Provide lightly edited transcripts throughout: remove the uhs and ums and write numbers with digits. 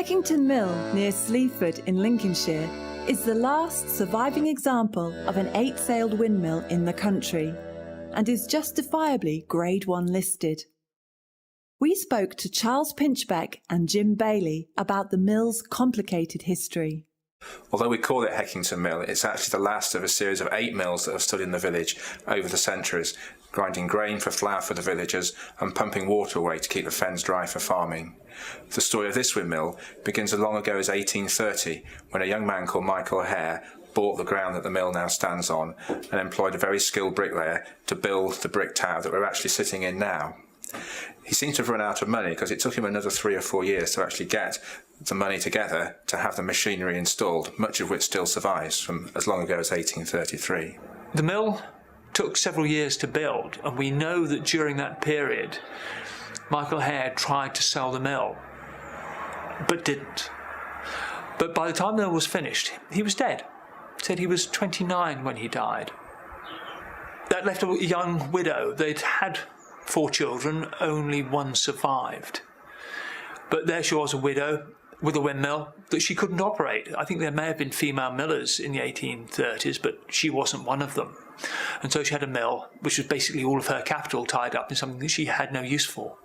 Heckington Mill near Sleaford in Lincolnshire is the last surviving example of an 8-sailed windmill in the country and is justifiably Grade 1 listed. We spoke to Charles Pinchbeck and Jim Bailey about the mill's complicated history. Although we call it Heckington Mill, it's actually the last of a series of 8 mills that have stood in the village over the centuries, grinding grain for flour for the villagers and pumping water away to keep the fens dry for farming. The story of this windmill begins as long ago as 1830, when a young man called Michael Hare bought the ground that the mill now stands on and employed a very skilled bricklayer to build the brick tower that we're actually sitting in now. He seemed to have run out of money because it took him another 3 or 4 years to actually get the money together to have the machinery installed, much of which still survives from as long ago as 1833. The mill took several years to build, and we know that during that period Michael Hare tried to sell the mill, but didn't. But by the time the mill was finished, he was dead. Said he was 29 when he died. That left a young widow. They'd had 4 children, only one survived. But there she was, a widow with a windmill that she couldn't operate. I think there may have been female millers in the 1830s, but she wasn't one of them. And so she had a mill, which was basically all of her capital tied up in something that she had no use for.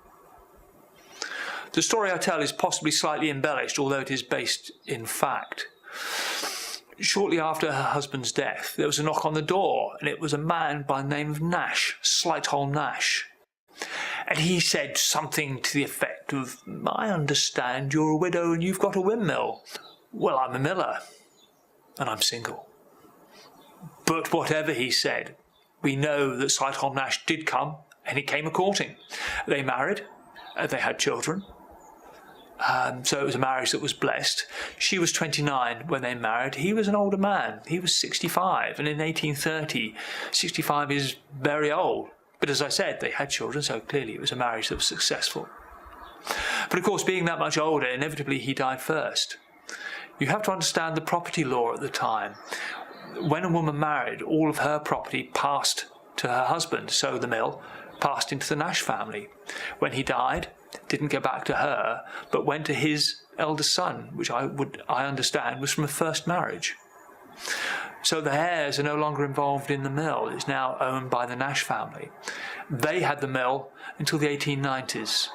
The story I tell is possibly slightly embellished, although it is based in fact. Shortly after her husband's death, there was a knock on the door, and it was a man by the name of Nash, Slighthole Nash. And he said something to the effect of, "I understand you're a widow and you've got a windmill." "Well, I'm a miller, and I'm single." But whatever he said, we know that Slighthole Nash did come, and he came a-courting. They married, they had children. So it was a marriage that was blessed. She was 29 when they married. He was an older man. He was 65, and in 1830, 65 is very old. But as I said, they had children, so clearly it was a marriage that was successful. But of course, being that much older, inevitably he died first. You have to understand the property law at the time. When a woman married, all of her property passed to her husband, so the mill passed into the Nash family. When he died, it didn't go back to her, but went to his eldest son, which I understand was from a first marriage. So the Hares are no longer involved in the mill. It's now owned by the Nash family. They had the mill until the 1890s.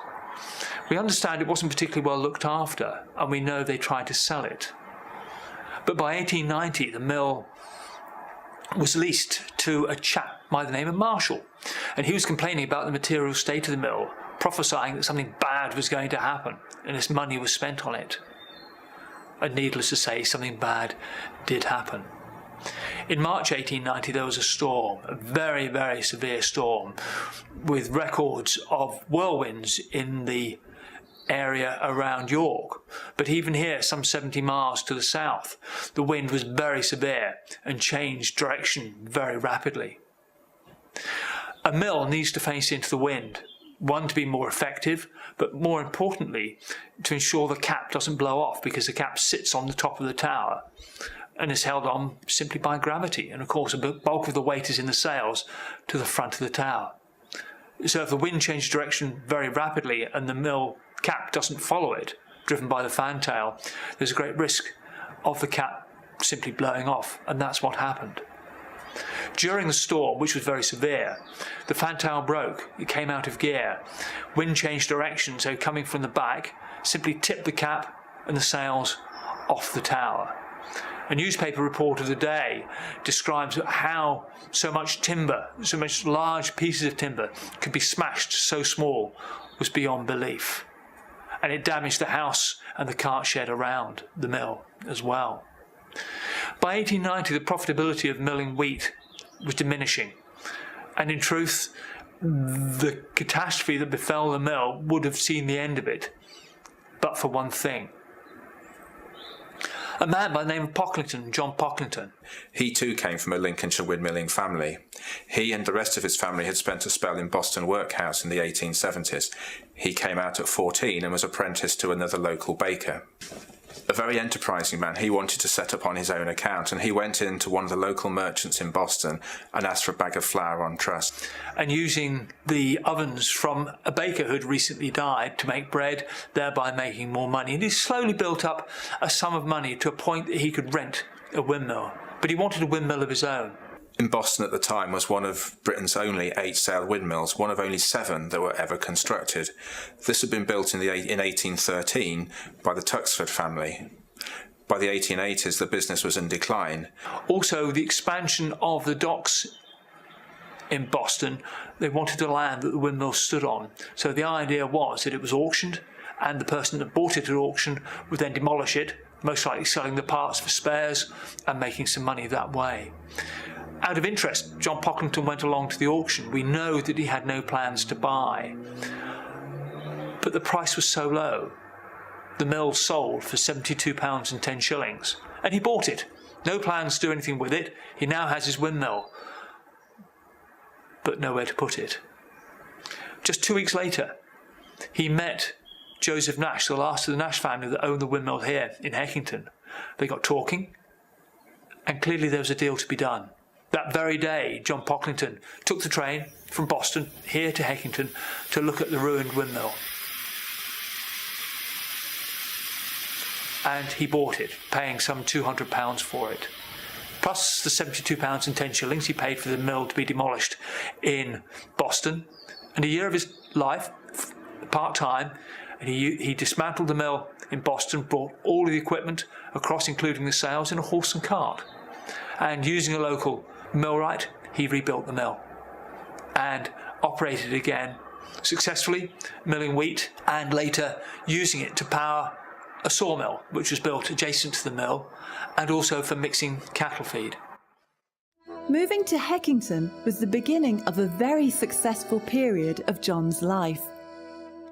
We understand it wasn't particularly well looked after, and we know they tried to sell it. But by 1890, the mill was leased to a chap by the name of Marshall, and he was complaining about the material state of the mill, prophesying that something bad was going to happen, and this money was spent on it. And needless to say, something bad did happen. In March 1890, there was a storm, a very, very severe storm, with records of whirlwinds in the area around York. But even here, some 70 miles to the south, the wind was very severe and changed direction very rapidly. A mill needs to face into the wind, one, to be more effective, but more importantly, to ensure the cap doesn't blow off, because the cap sits on the top of the tower and is held on simply by gravity. And of course, a bulk of the weight is in the sails to the front of the tower. So if the wind changes direction very rapidly and the mill cap doesn't follow it, driven by the fantail, there's a great risk of the cap simply blowing off, and that's what happened. During the storm, which was very severe, the fantail broke. It came out of gear. Wind changed direction, so coming from the back, simply tipped the cap and the sails off the tower. A newspaper report of the day describes how so much timber, so much large pieces of timber could be smashed so small was beyond belief. And it damaged the house and the cart shed around the mill as well. By 1890, the profitability of milling wheat was diminishing. And in truth, the catastrophe that befell the mill would have seen the end of it, but for one thing. A man by the name of Pocklington, John Pocklington. He too came from a Lincolnshire windmilling family. He and the rest of his family had spent a spell in Boston workhouse in the 1870s. He came out at 14 and was apprenticed to another local baker. A very enterprising man, he wanted to set up on his own account, and he went into one of the local merchants in Boston and asked for a bag of flour on trust. And using the ovens from a baker who'd recently died to make bread, thereby making more money. And he slowly built up a sum of money to a point that he could rent a windmill. But he wanted a windmill of his own. In Boston at the time was one of Britain's only 8-sail windmills, one of only 7 that were ever constructed. This had been built in 1813 by the Tuxford family. By the 1880s, the business was in decline. Also, the expansion of the docks in Boston, they wanted the land that the windmill stood on. So the idea was that it was auctioned, and the person that bought it at auction would then demolish it, most likely selling the parts for spares and making some money that way. Out of interest, John Pocklington went along to the auction. We know that he had no plans to buy, but the price was so low. The mill sold for £72 and 10 shillings, and he bought it. No plans to do anything with it. He now has his windmill, but nowhere to put it. Just 2 weeks later, he met Joseph Nash, the last of the Nash family that owned the windmill here in Heckington. They got talking, and clearly there was a deal to be done. That very day, John Pocklington took the train from Boston here to Heckington to look at the ruined windmill. And he bought it, paying some £200 for it. Plus the £72 and 10 shillings he paid for the mill to be demolished in Boston. And a year of his life, part-time, and he dismantled the mill in Boston, brought all of the equipment across, including the sails, in a horse and cart. And using a local millwright, he rebuilt the mill and operated again successfully, milling wheat, and later using it to power a sawmill, which was built adjacent to the mill, and also for mixing cattle feed. Moving to Heckington was the beginning of a very successful period of John's life.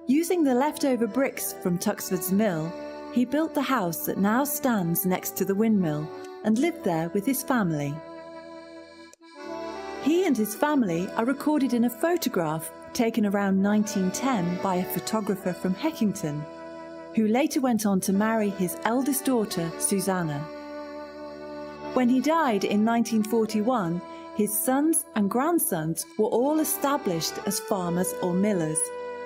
Using the leftover bricks from Tuxford's mill, he built the house that now stands next to the windmill and lived there with his family. He and his family are recorded in a photograph taken around 1910 by a photographer from Heckington, who later went on to marry his eldest daughter, Susanna. When he died in 1941, his sons and grandsons were all established as farmers or millers,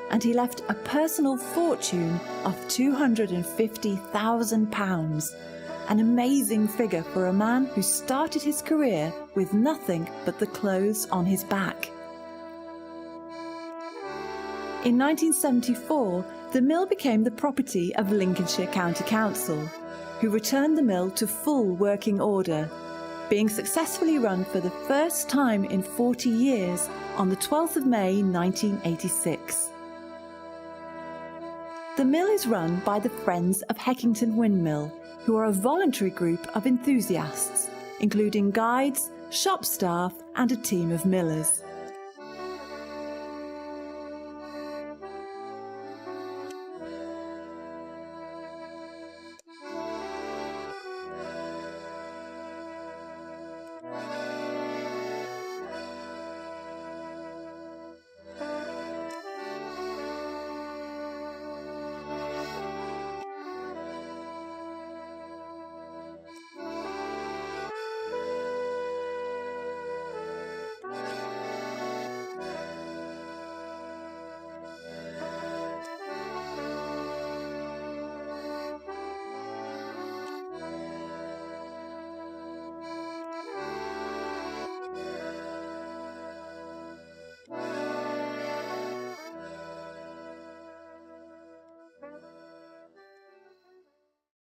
and he left a personal fortune of £250,000, an amazing figure for a man who started his career with nothing but the clothes on his back. In 1974, the mill became the property of Lincolnshire County Council, who returned the mill to full working order, being successfully run for the first time in 40 years on the 12th of May 1986. The mill is run by the Friends of Heckington Windmill, who are a voluntary group of enthusiasts, including guides, shop staff and a team of millers.